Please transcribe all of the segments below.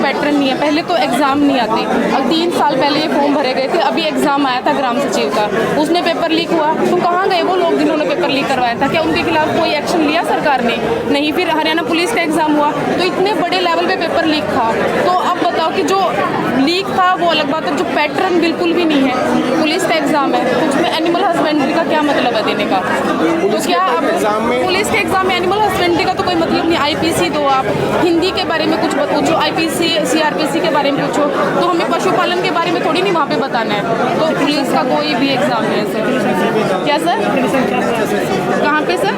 Pattern नहीं है। पहले तो एग्ज़ाम नहीं आते, अब 3 साल पहले ये फॉर्म भरे गए थे, अभी एग्ज़ाम आया था ग्राम सचिव का, उसमें पेपर लीक हुआ। तो कहाँ गए वो लोग जिन्होंने पेपर लीक करवाया था? क्या उनके खिलाफ कोई एक्शन लिया सरकार ने? नहीं। फिर हरियाणा पुलिस का एग्ज़ाम हुआ तो इतने बड़े लेवल पे पेपर लीक था। तो अब बताओ कि जो लीक था वो अलग बात है, जो पैटर्न बिल्कुल भी नहीं है। पुलिस का एग्ज़ाम है तो उसमें एनिमल हस्बेंड्री का क्या मतलब है देने का? तो क्या अब पुलिस के एग्ज़ाम में एनिमल हस्बेंड्री का तो कोई मतलब नहीं। आईपीसी दो, आप हिंदी के बारे में कुछ पूछो, आईपीसी सीआरपीसी के बारे में पूछो, तो हमें पशुपालन के बारे में थोड़ी नहीं वहाँ पे बताना है। तो पुलिस का कोई भी एग्ज़ाम है सर। क्या सर? कहाँ पे सर?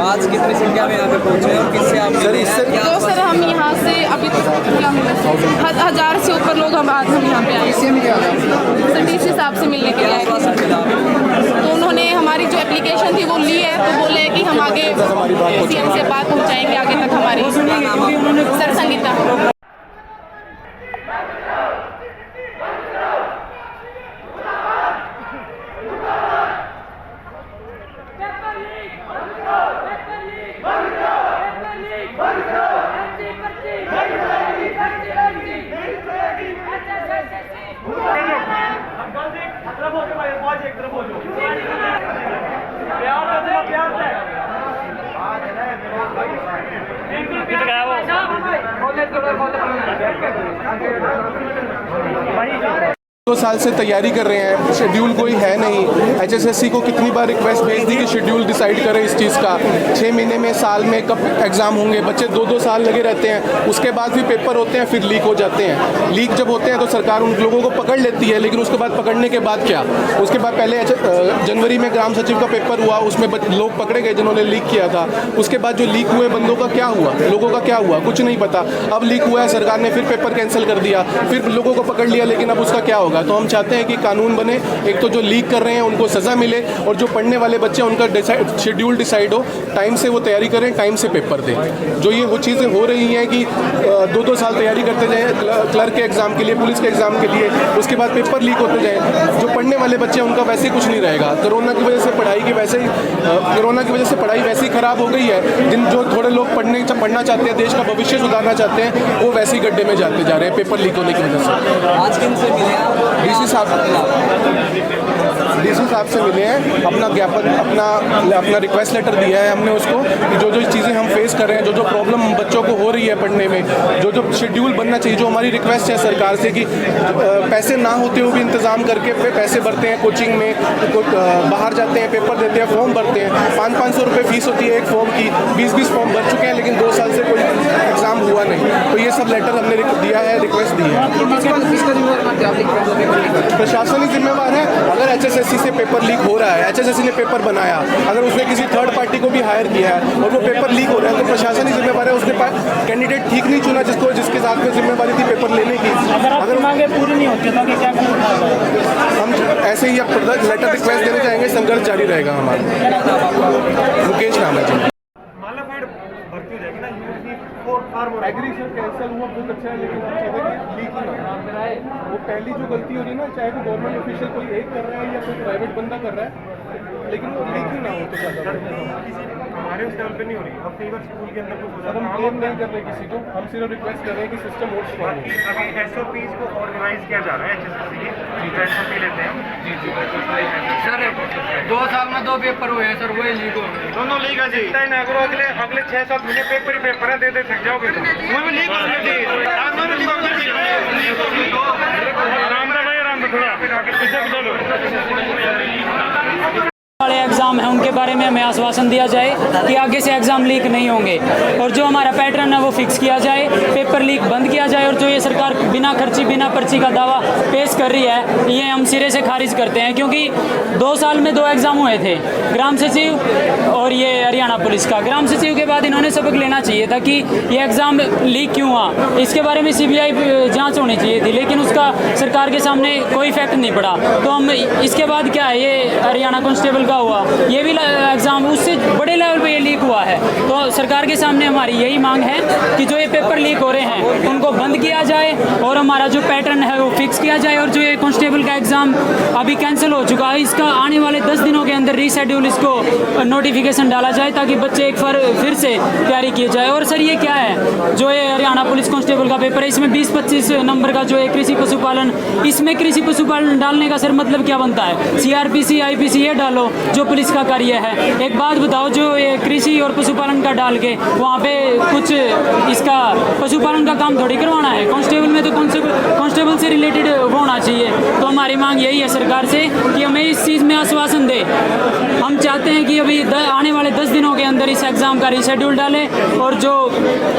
आज कितनी संख्या में यहाँ पे पहुँचे और किससे आप मिले हैं? तो सर हम यहाँ से अभी क्या मिले, 1000 से ऊपर लोग हम आज हम यहाँ पे आए सर डीसी साहब से मिलने के लिए। तो उन्होंने हमारी जो एप्लीकेशन थी वो ली है, तो बोले कि हम आगे सीएम से बात पहुँचाएंगे आगे तक हमारी। सर संगीता। दो साल से तैयारी कर रहे हैं, शेड्यूल कोई है नहीं। एचएसएससी को कितनी बार रिक्वेस्ट भेज दी कि शेड्यूल डिसाइड करें इस चीज़ का। 6 महीने में, साल में कब एग्ज़ाम होंगे? बच्चे 2-2 साल लगे रहते हैं, उसके बाद भी पेपर होते हैं, फिर लीक हो जाते हैं। लीक जब होते हैं तो सरकार उन लोगों को पकड़ लेती है, लेकिन उसके बाद पकड़ने के बाद क्या? उसके बाद पहले जनवरी में ग्राम सचिव का पेपर हुआ, उसमें लोग पकड़े गए जिन्होंने लीक किया था। उसके बाद जो लीक हुए बंदों का क्या हुआ, लोगों का क्या हुआ, कुछ नहीं पता। अब लीक हुआ है, सरकार ने फिर पेपर कैंसिल कर दिया, फिर लोगों को पकड़ लिया, लेकिन अब उसका क्या होगा? तो हम चाहते हैं कि कानून बने, एक तो जो लीक कर रहे हैं उनको सज़ा मिले, और जो पढ़ने वाले बच्चे हैं उनका शेड्यूल डिसाइड हो, टाइम से वो तैयारी करें, टाइम से पेपर दें। जो ये वो चीज़ें हो रही हैं कि 2-2 साल तैयारी करते जाएँ क्लर्क के एग्ज़ाम के लिए, पुलिस के एग्ज़ाम के लिए, उसके बाद पेपर लीक होते जाएँ। जो पढ़ने वाले बच्चे हैं उनका वैसे कुछ नहीं रहेगा। कोरोना की वजह से पढ़ाई वैसे ही ख़राब हो गई है। जो थोड़े लोग पढ़ना चाहते हैं, देश का भविष्य सुधारना चाहते हैं, वो वैसे ही गड्ढे में जाते जा रहे हैं पेपर लीक होने की वजह से। आज किन से मिले हैं? डीसी साहब से मिले हैं, अपना ज्ञापन अपना रिक्वेस्ट लेटर दिया है हमने उसको कि जो चीज़ें हम फेस कर रहे हैं, जो प्रॉब्लम बच्चों को हो रही है पढ़ने में, जो शेड्यूल बनना चाहिए, जो हमारी रिक्वेस्ट है सरकार से कि पैसे ना होते हुए भी इंतज़ाम करके पैसे भरते हैं कोचिंग में, बाहर जाते हैं, पेपर देते हैं, फॉर्म भरते हैं, 500-500 रुपये फीस होती है एक फॉर्म की। 20-20 फॉर्म भर चुके हैं, लेकिन 2 साल से कोई एग्ज़ाम हुआ नहीं। तो ये सब लेटर हमने दिया है, रिक्वेस्ट दी है। प्रशासन ही जिम्मेवार है। अगर एचएसएससी से पेपर लीक हो रहा है, एचएसएससी ने पेपर बनाया, अगर उसने किसी थर्ड पार्टी को भी हायर किया है और वो पेपर लीक हो रहा है, तो प्रशासन ही जिम्मेवार है। उसने कैंडिडेट ठीक नहीं चुना जिसके साथ में जिम्मेवारी थी पेपर लेने की। अगर मांगे पूरी नहीं होती तो क्या हम ऐसे ही लेटर रिक्वेस्ट देने जाएंगे, संघर्ष जारी रहेगा हमारा। मुकेश नाम है जी। एग्री सर कैंसिल हुआ, बहुत अच्छा है, लेकिन हम चाहते हैं कि लीक ही ना हो। वो पहली जो गलती हो रही है ना, चाहे वो गवर्नमेंट ऑफिशियल कोई एक कर रहा है या कोई प्राइवेट बंदा कर रहा है, लेकिन वो लीक ही ना हो तो ज़्यादा हमारे उस लेवल पे नहीं हो रही। अब कई बार स्कूल के अंदर कुछ हो जाता है, हम क्लेम नहीं कर रहे किसी को, हम सिर्फ रिक्वेस्ट कर रहे हैं कि सिस्टम और स्ट्रॉन्ग हो। अभी एसओपीज को ऑर्गेनाइज किया जा रहा है एचएसएससी की, एसओपी लेते हैं सर 2 साल में 2 पेपर हुए हैं सर, वही लीक हो गए। दोनों लीक है जी। अगले 6-7 महीने पेपर ही पेपर है, दे थक जाओगे तो वो भी लीक हो गए जी। राम थोड़ा वाले एग्ज़ाम हैं उनके बारे में हमें आश्वासन दिया जाए कि आगे से एग्ज़ाम लीक नहीं होंगे, और जो हमारा पैटर्न है वो फिक्स किया जाए, पेपर लीक बंद किया जाए। और जो ये सरकार बिना खर्ची बिना पर्ची का दावा पेश कर रही है, ये हम सिरे से खारिज करते हैं। क्योंकि 2 साल में 2 एग्ज़ाम हुए थे, ग्राम सचिव और ये हरियाणा पुलिस का। ग्राम सचिव के बाद इन्होंने सबक लेना चाहिए था कि ये एग्ज़ाम लीक क्यों हुआ, इसके बारे में CBI जाँच होनी चाहिए थी, लेकिन उसका सरकार के सामने कोई फैक्ट नहीं पड़ा। तो हम इसके बाद क्या है, ये हरियाणा कांस्टेबल का हुआ, ये भी एग्ज़ाम उससे बड़े लेवल पे ये लीक हुआ है। तो सरकार के सामने हमारी यही मांग है कि जो ये पेपर लीक हो रहे हैं उनको बंद किया जाए और हमारा जो पैटर्न है वो फिक्स किया जाए। और जो ये कांस्टेबल का एग्ज़ाम अभी कैंसिल हो चुका है, इसका आने वाले 10 दिनों के अंदर रीशेड्यूल इसको नोटिफिकेशन डाला जाए ताकि बच्चे एक फिर से तैयारी की जाए। और सर ये क्या है, जो ये हरियाणा पुलिस कांस्टेबल का पेपर है इसमें 20-25 नंबर का जो है कृषि पशुपालन, इसमें कृषि पशुपालन डालने का सर मतलब क्या बनता है? CRPC IPC ये डालो जो पुलिस का कार्य है। एक बात बताओ, जो ये कृषि और पशुपालन का डाल के वहाँ पे कुछ इसका पशुपालन का काम थोड़ी करवाना है। कांस्टेबल में तो कांस्टेबल से रिलेटेड वो होना चाहिए। तो हमारी मांग यही है सरकार से कि हमें इस चीज़ में आश्वासन दे। हम चाहते हैं कि अभी आने वाले 10 दिनों के अंदर इस एग्ज़ाम का रीशेड्यूल डालें और जो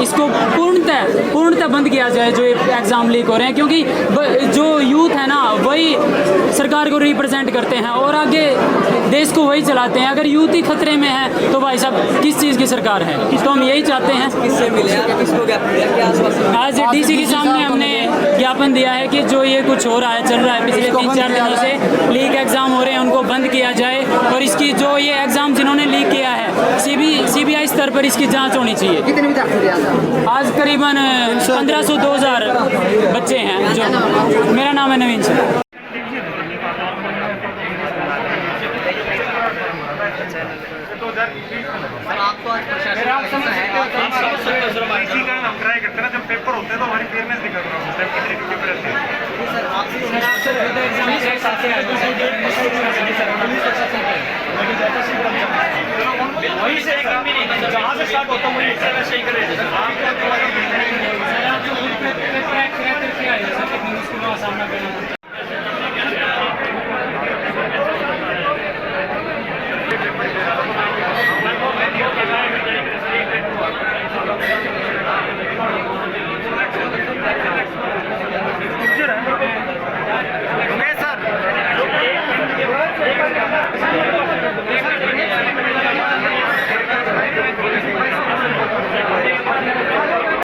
इसको पूर्णतः बंद किया जाए जो ये एग्ज़ाम लीक हो रहे हैं, क्योंकि जो यूथ है ना वही सरकार को रिप्रेजेंट करते हैं और आगे देश को वही चलाते हैं। अगर यूथ ही खतरे में है तो भाई साहब किस चीज़ की सरकार है? तो हम यही चाहते हैं। किससे मिले हैं, किसको ज्ञापन दिया, क्या आश्वासन? आज DC के सामने हमने ज्ञापन दिया है कि जो ये कुछ हो रहा है, चल रहा है पिछले 3-4 दिनों से, लीक एग्ज़ाम हो रहे हैं, उनको बंद किया जाए और इसकी जो ये एग्ज़ाम जिन्होंने लीक किया है CBI स्तर पर इसकी जांच होनी चाहिए। कितने विद्यार्थी थे आज? आज करीबन 1500-2000 बच्चे हैं। जो मेरा नाम है नवीन सर। आपको आज प्रशासन इसी कारण हम ट्राई करते हैं ना, जब पेपर होते हैं तो हमारी फेयरनेस दिखा करो, कितने पेपर रहते हैं। वहीं से एकदम भी नहीं, जहाँ से स्टार्ट होता है वहीं से वैसे ही करें। सामना करना